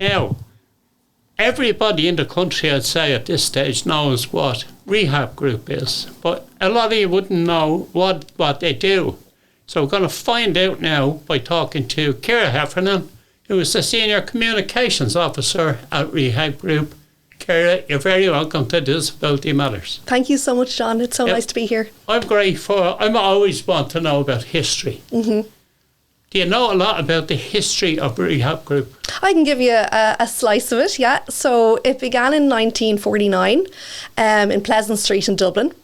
Now, everybody in the country, I'd say at this stage, knows what Rehab Group is, but a lot of you wouldn't know what they do. So we're going to find out now by talking to Ciara Heffernan, who is the Senior Communications Officer at Rehab Group. Ciara, you're very welcome to Disability Matters. Thank you so much, John. It's so nice to be here. I'm always want to know about history. Mm-hmm. Do you know a lot about the history of Rehab Group? I can give you a slice of it, yeah. So it began in 1949 in Pleasant Street in Dublin.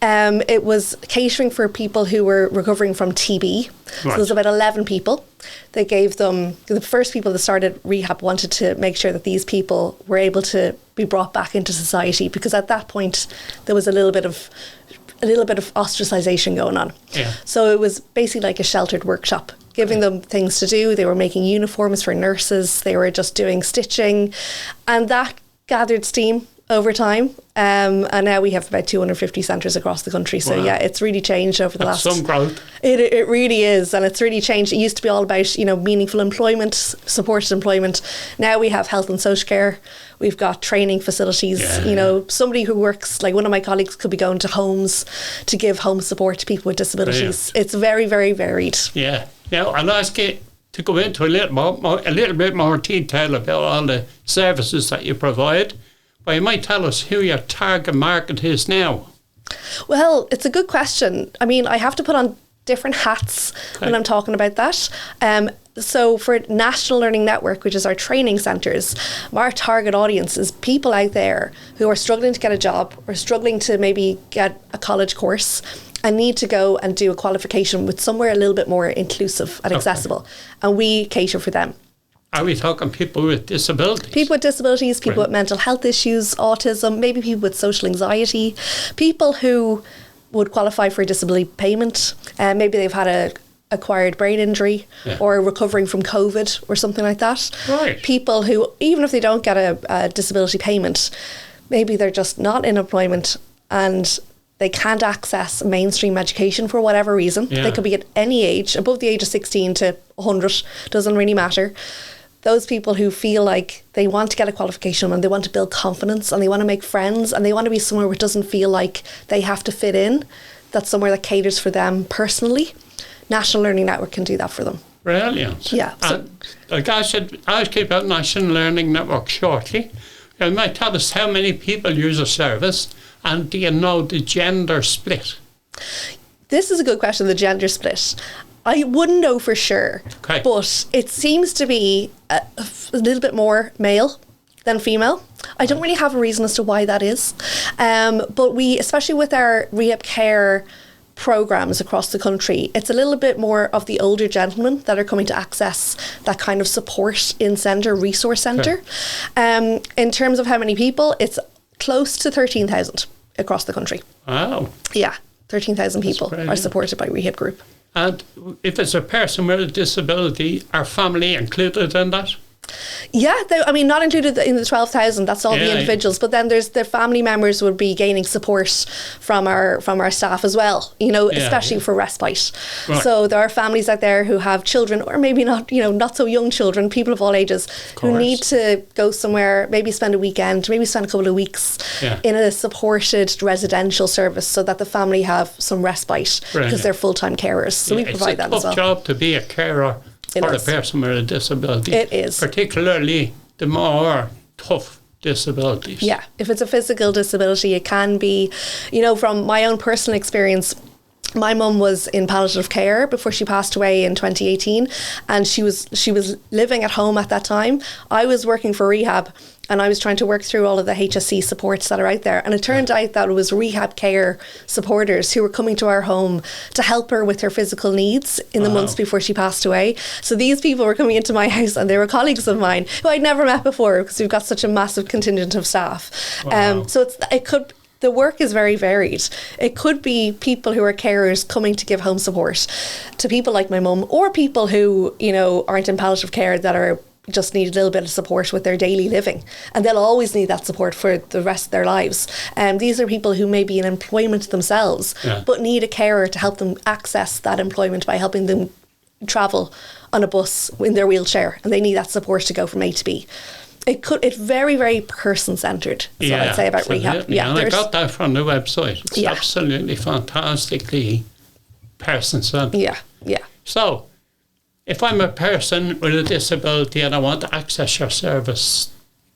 It was catering for people who were recovering from TB. Right. So there was about 11 people. They gave them, the first people that started rehab wanted to make sure that these people were able to be brought back into society, because at that point there was a little bit of ostracization going on. Yeah. So it was basically like a sheltered workshop, giving them things to do. They were making uniforms for nurses. They were just doing stitching. And that gathered steam over time. And now we have about 250 centres across the country. So yeah, it's really changed over the last... some growth. It really is. And it's really changed. It used to be all about, meaningful employment, supported employment. Now we have health and social care. We've got training facilities. Yeah. Somebody who works, like one of my colleagues could be going to homes to give home support to people with disabilities. Brilliant. It's very, very varied. Yeah. Now, I'll ask you to go into a little bit more detail about all the services that you provide. But you might tell us who your target market is now. Well, it's a good question. I mean, I have to put on different hats when I'm talking about that. So for National Learning Network, which is our training centres, our target audience is people out there who are struggling to get a job or struggling to maybe get a college course and need to go and do a qualification with somewhere a little bit more inclusive and accessible. And we cater for them. Are we talking people with disabilities? People with disabilities, people with mental health issues, autism, maybe people with social anxiety, people who would qualify for disability payment. Maybe they've had a acquired brain injury or recovering from COVID or something like that. Right. People who, even if they don't get a disability payment, maybe they're just not in employment and they can't access mainstream education for whatever reason. Yeah. They could be at any age, above the age of 16 to 100, doesn't really matter. Those people who feel like they want to get a qualification and they want to build confidence and they want to make friends and they want to be somewhere where it doesn't feel like they have to fit in, that's somewhere that caters for them personally. National Learning Network can do that for them. Brilliant. Yeah. So, I should ask you about National Learning Network shortly. You might tell us how many people use a service, and do you know the gender split? This is a good question, the gender split. I wouldn't know for sure, but it seems to be a little bit more male than female. I don't really have a reason as to why that is. But we, especially with our rehab care programs across the country, it's a little bit more of the older gentlemen that are coming to access that kind of support in centre, resource centre. In terms of how many people, it's close to 13,000 across the country. Wow. Yeah, 13,000 people are supported by Rehab Group. And if it's a person with a disability, are family included in that? Yeah, not included in the 12,000. That's all the individuals. But then there's the family members would be gaining support from our staff as well. Especially for respite. Right. So there are families out there who have children, or maybe not. Not so young children, people of all ages, who need to go somewhere, maybe spend a weekend, maybe spend a couple of weeks in a supported residential service, so that the family have some respite because they're full-time carers. So we provide that as well. It's a tough job to be a carer. For a person with a disability. It is. Particularly the more tough disabilities. Yeah, if it's a physical disability, it can be, from my own personal experience, my mum was in palliative care before she passed away in 2018, and she was living at home at that time. I was working for rehab, and I was trying to work through all of the HSC supports that are out there. And it turned out that it was rehab care supporters who were coming to our home to help her with her physical needs in the months before she passed away. So these people were coming into my house, and they were colleagues of mine who I'd never met before, because we've got such a massive contingent of staff. Wow. So the work is very varied. It could be people who are carers coming to give home support to people like my mum, or people who, aren't in palliative care that are just need a little bit of support with their daily living, and they'll always need that support for the rest of their lives. These are people who may be in employment themselves, but need a carer to help them access that employment by helping them travel on a bus in their wheelchair and they need that support to go from A to B. It's very, very person-centred, is what I'd say about rehab. Yeah, and I got that from the website. It's absolutely fantastically person-centred. Yeah. So, if I'm a person with a disability and I want to access your service,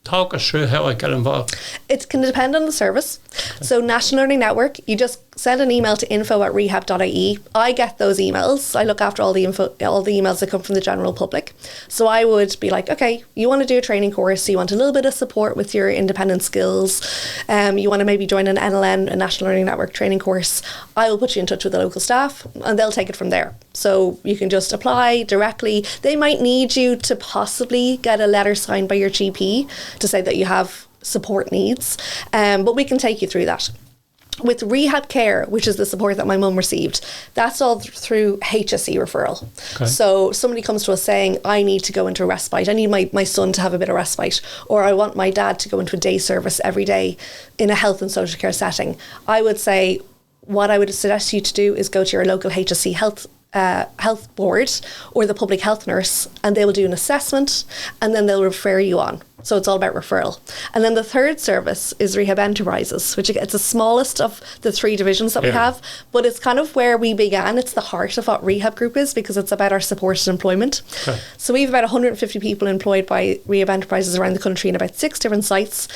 talk us through how I get involved. It can depend on the service. Okay. So National Learning Network, you just send an email to info@rehab.ie. I get those emails. I look after all the emails that come from the general public. So I would be like, okay, you want to do a training course, you want a little bit of support with your independent skills, you want to maybe join an NLN, a National Learning Network training course, I will put you in touch with the local staff and they'll take it from there. So you can just apply directly. They might need you to possibly get a letter signed by your GP to say that you have support needs, but we can take you through that. With rehab care, which is the support that my mum received, that's all through HSE referral. Okay. So somebody comes to us saying, I need to go into a respite. I need my son to have a bit of respite, or I want my dad to go into a day service every day in a health and social care setting. I would say what I would suggest you to do is go to your local HSE health board or the public health nurse, and they will do an assessment and then they'll refer you on. So it's all about referral. And then the third service is Rehab Enterprises, which it's the smallest of the three divisions that we have, but it's kind of where we began. It's the heart of what Rehab Group is because it's about our supported employment. Okay. So we have about 150 people employed by Rehab Enterprises around the country in about 6 different sites.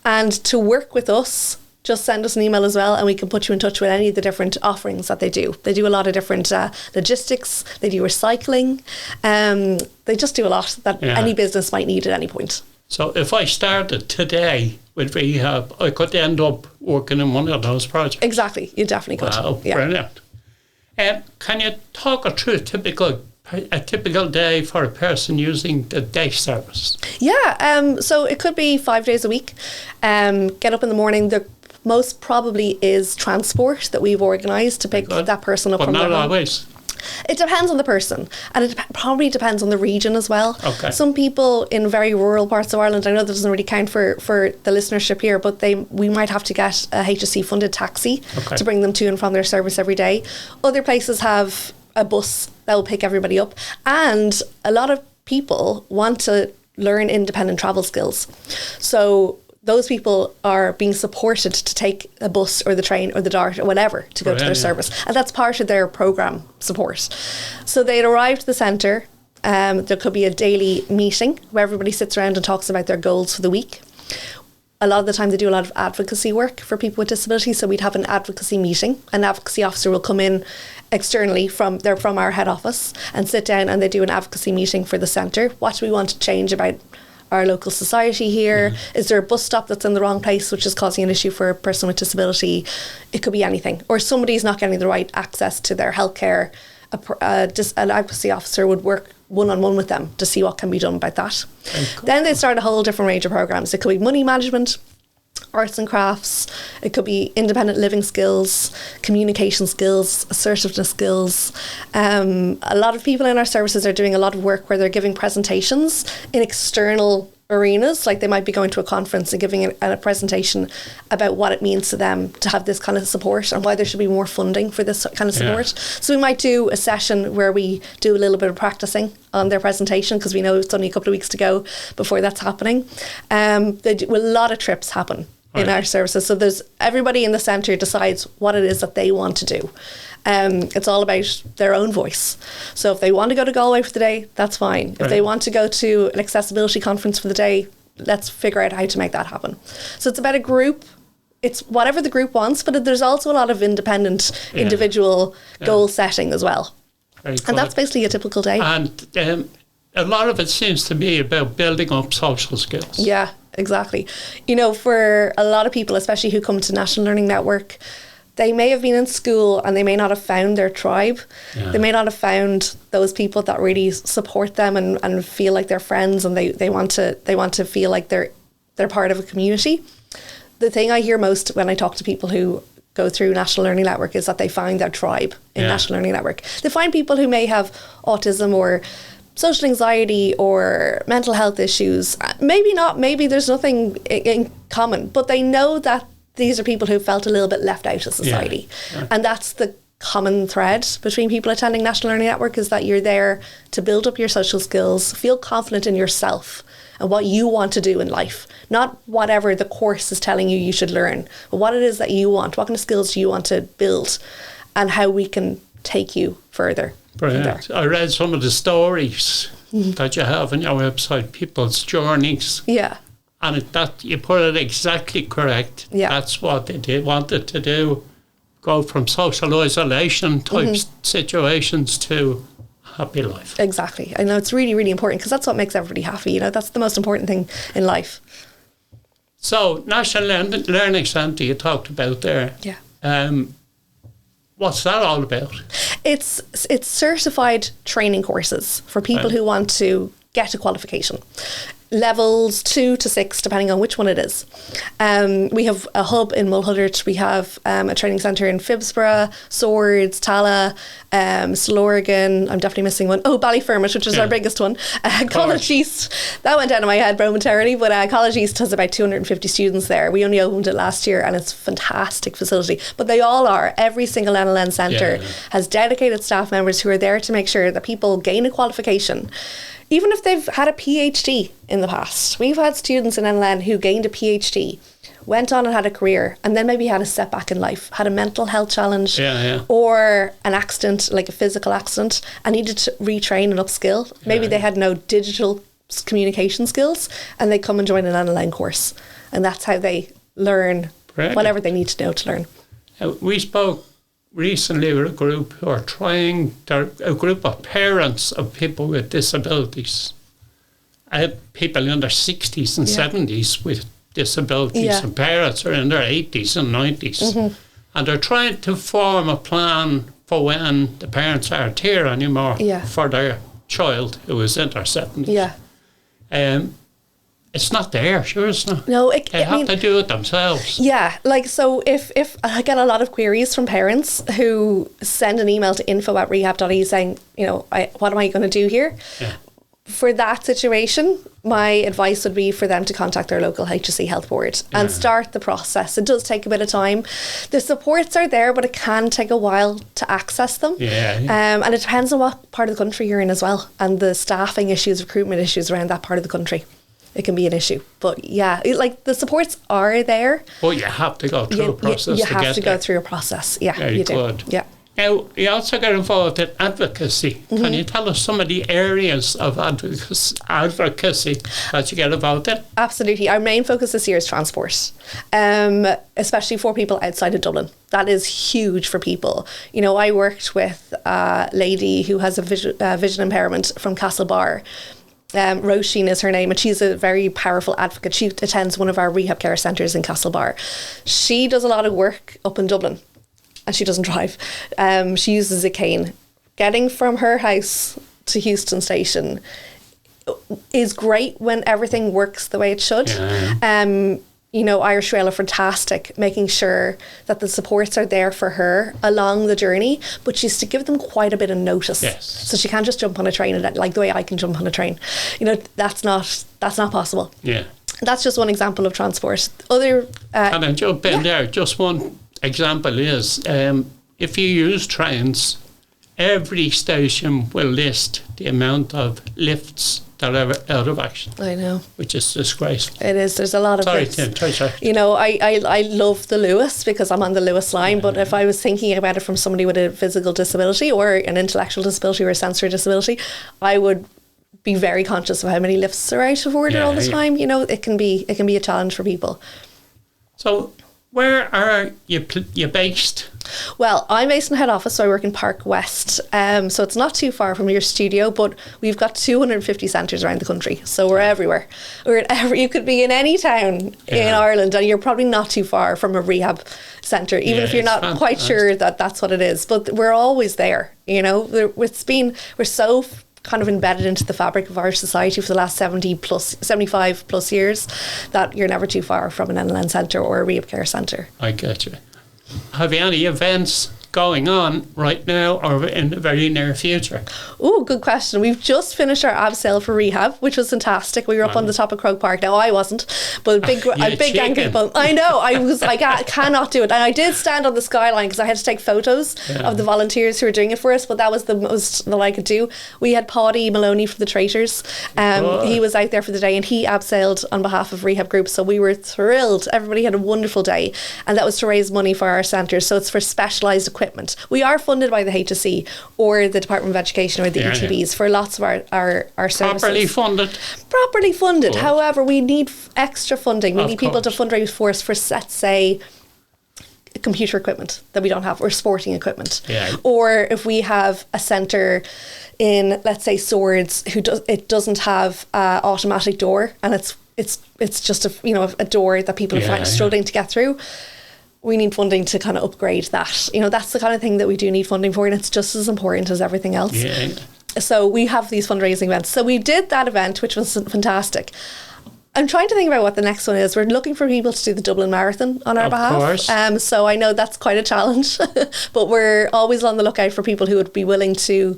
And to work with us, just send us an email as well and we can put you in touch with any of the different offerings that they do. They do a lot of different logistics, they do recycling, they just do a lot that any business might need at any point. So if I started today with rehab, I could end up working in one of those projects. Exactly, you definitely could. Wow, brilliant. Can you talk us through a typical day for a person using the day service? Yeah, so it could be 5 days a week. Get up in the morning. The most probably is transport that we've organised to pick that person up from their home. But not always. It depends on the person, and it probably depends on the region as well. Okay. Some people in very rural parts of Ireland, I know that doesn't really count for the listenership here, but we might have to get a HSE funded taxi to bring them to and from their service every day. Other places have a bus that will pick everybody up, and a lot of people want to learn independent travel skills. So those people are being supported to take a bus or the train or the DART or whatever to go to their service. And that's part of their programme support. So they'd arrive to the centre. There could be a daily meeting where everybody sits around and talks about their goals for the week. A lot of the time they do a lot of advocacy work for people with disabilities. So we'd have an advocacy meeting. An advocacy officer will come in externally from our head office and sit down and they do an advocacy meeting for the centre. What do we want to change about our local society here? Is there a bus stop that's in the wrong place which is causing an issue for a person with disability? It could be anything. Or somebody's not getting the right access to their healthcare. An advocacy officer would work one-on-one with them to see what can be done about that. Then they start a whole different range of programmes. It could be money management, arts and crafts, it could be independent living skills, communication skills, assertiveness skills. A lot of people in our services are doing a lot of work where they're giving presentations in external arenas, like they might be going to a conference and giving a presentation about what it means to them to have this kind of support and why there should be more funding for this kind of support. So we might do a session where we do a little bit of practicing on their presentation because we know it's only a couple of weeks to go before that's happening. A lot of trips happen in our services. So there's everybody in the centre decides what it is that they want to do. It's all about their own voice. So if they want to go to Galway for the day, that's fine. If they want to go to an accessibility conference for the day, let's figure out how to make that happen. So it's about a group. It's whatever the group wants, but there's also a lot of independent, individual goal setting as well. And that's basically a typical day. And a lot of it seems to be about building up social skills. Yeah, exactly. You know, for a lot of people, especially who come to National Learning Network, they may have been in school and they may not have found their tribe. Yeah. They may not have found those people that really support them and feel like they're friends, and they want to feel like they're part of a community. The thing I hear most when I talk to people who go through National Learning Network is that they find their tribe in National Learning Network. They find people who may have autism or social anxiety or mental health issues. Maybe not, maybe there's nothing in common, but they know that these are people who felt a little bit left out of society. And that's the common thread between people attending National Learning Network is that you're there to build up your social skills, feel confident in yourself and what you want to do in life. Not whatever the course is telling you should learn, but what it is that you want. What kind of skills do you want to build and how we can take you further. Brilliant. I read some of the stories that you have on your website, people's journeys. Yeah. And that you put it exactly correct. Yeah. That's what they wanted to do. Go from social isolation type situations to happy life. Exactly. I know it's really, really important because that's what makes everybody happy. You know, that's the most important thing in life. So, National Learning Centre you talked about there. Yeah. What's that all about? It's certified training courses for people who want to get a qualification. Levels 2 to 6, depending on which one it is. We have a hub in Mulhuddart. We have a training centre in Phibsborough, Swords, Tala, Slorgan. I'm definitely missing one. Oh, Ballyfermot, which is our biggest one. College East. That went down in my head momentarily, but College East has about 250 students there. We only opened it last year and it's a fantastic facility. But they all are. Every single NLN centre has dedicated staff members who are there to make sure that people gain a qualification. Even if they've had a PhD in the past. We've had students in NLN who gained a PhD, went on and had a career, and then maybe had a setback in life, had a mental health challenge or an accident, like a physical accident, and needed to retrain and upskill. Maybe they had no digital communication skills and they come and join an NLN course. And that's how they learn whatever they need to know to learn. We spoke recently with a group who are a group of parents of people with disabilities. People in their 60s and 70s with disabilities, and parents are in their 80s and 90s. And they're trying to form a plan for when the parents aren't here anymore for their child who is in their 70s. It's not there, sure it's not. No, they have to do it themselves. Yeah, like so if I get a lot of queries from parents who send an email to info@rehab.ie saying, you know, what am I going to do here? For that situation, my advice would be for them to contact their local HSE health board and start the process. It does take a bit of time. The supports are there, but it can take a while to access them. And it depends on what part of the country you're in as well, and the staffing issues, recruitment issues around that part of the country. It can be an issue, but like the supports are there. But you have to go through a process. You have to go through a process. Yeah, Very you do. good. Yeah. Now, you also get involved in advocacy. Can you tell us some of the areas of advocacy that you get involved in? Absolutely. Our main focus this year is transport, especially for people outside of Dublin. That is huge for people. You know, I worked with a lady who has a vision impairment from Castlebar. Roisin is her name, and she's a very powerful advocate. She attends one of our rehab care centres in Castlebar. She does a lot of work up in Dublin and she doesn't drive. She uses a cane. Getting from her house to Heuston Station is great when everything works the way it should. You know, Irish Rail are fantastic, making sure that the supports are there for her along the journey, but she's to give them quite a bit of notice. So she can't just jump on a train, like the way I can jump on a train. You know, that's not possible. That's just one example of transport. Can I jump in there? Just one example is if you use trains, every station will list the amount of lifts that are out of action. I know. Which is disgraceful. It is. There's a lot of Sorry. You know, I love the Lewis because I'm on the Lewis line, but if I was thinking about it from somebody with a physical disability or an intellectual disability or a sensory disability, I would be very conscious of how many lifts are out of order all the time. You know, it can be a challenge for people. So where are you based? Well, I'm based in head office, so I work in Park West. So it's not too far from your studio, but we've got 250 centres around the country. So we're everywhere. You could be in any town in Ireland and you're probably not too far from a rehab centre, even if you're not quite sure that that's what it is. But we're always there, you know. We're so kind of embedded into the fabric of Irish society for the last 75 plus years that you're never too far from an NLN centre or a rehab care centre. I get you. Have you any events going on right now or in the very near future? Oh, good question. We've just finished our ab sale for Rehab, which was fantastic. We were up on the top of Croke Park. Now, I wasn't, but a big gang of people. I know. I was like, I cannot do it. And I did stand on the skyline because I had to take photos of the volunteers who were doing it for us, but that was the most that I could do. We had Paddy Maloney from the Traitors. He was out there for the day and he abseiled on behalf of Rehab Group. So we were thrilled. Everybody had a wonderful day. And that was to raise money for our centres. So it's for specialised equipment. We are funded by the HSE or the Department of Education or the ETBs for lots of our services. Properly funded. Good. However, we need extra funding. We need people to fundraise for us for, let's say, computer equipment that we don't have or sporting equipment. Or if we have a centre in, let's say, Swords, it doesn't have an automatic door and it's just a door that people are struggling to get through. We need funding to kind of upgrade that. That's the kind of thing that we do need funding for, and it's just as important as everything else. So we have these fundraising events. So we did that event, which was fantastic. I'm trying to think about what the next one is. We're looking for people to do the Dublin Marathon on our behalf. Of course. So I know that's quite a challenge, but we're always on the lookout for people who would be willing to,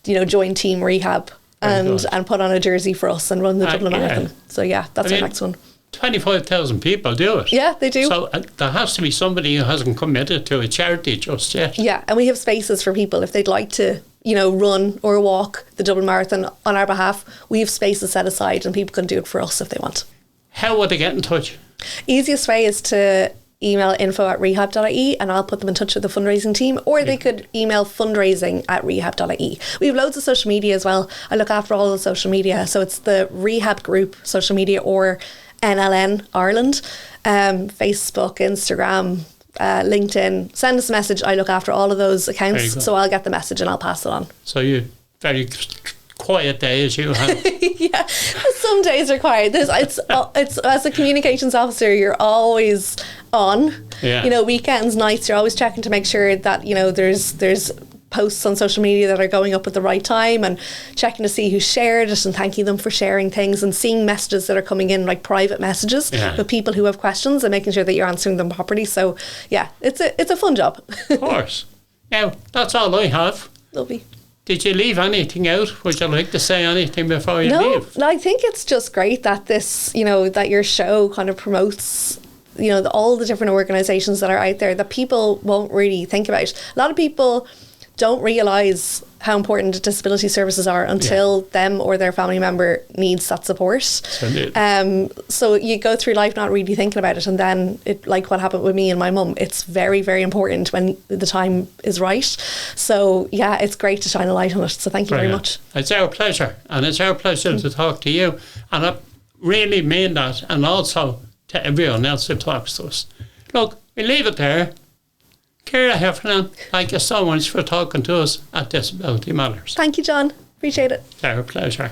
join Team Rehab and put on a jersey for us and run the Dublin Marathon. So that's our next one. 25,000 people do it. Yeah, they do. So there has to be somebody who hasn't committed to a charity just yet. Yeah, and we have spaces for people if they'd like to, run or walk the Dublin Marathon on our behalf. We have spaces set aside and people can do it for us if they want. How would they get in touch? Easiest way is to email info@rehab.ie and I'll put them in touch with the fundraising team, or they could email fundraising@rehab.ie. We have loads of social media as well. I look after all the social media. So it's the Rehab Group social media or NLN Ireland, Facebook, Instagram, LinkedIn. Send us a message. I look after all of those accounts, so I'll get the message and I'll pass it on. So you very quiet days you have. Yeah, some days are quiet. It's as a communications officer, you're always on. Weekends, nights, you're always checking to make sure that there's posts on social media that are going up at the right time and checking to see who shared it and thanking them for sharing things and seeing messages that are coming in, like private messages with people who have questions and making sure that you're answering them properly. So it's a fun job. Of course. Now that's all I have. Lovely. Did you leave anything out? Would you like to say anything before you leave? No, I think it's just great that this, that your show kind of promotes all the different organisations that are out there that people won't really think about. A lot of people don't realise how important disability services are until them or their family member needs that support. So you go through life not really thinking about it, and then like what happened with me and my mum, it's very, very important when the time is right. So it's great to shine a light on it. So thank you very much. It's our pleasure, and it's our pleasure to talk to you. And I really mean that, and also to everyone else who talks to us. Look, we leave it there. Ciara Heffernan, thank you so much for talking to us at Disability Matters. Thank you, John. Appreciate it. It's our pleasure.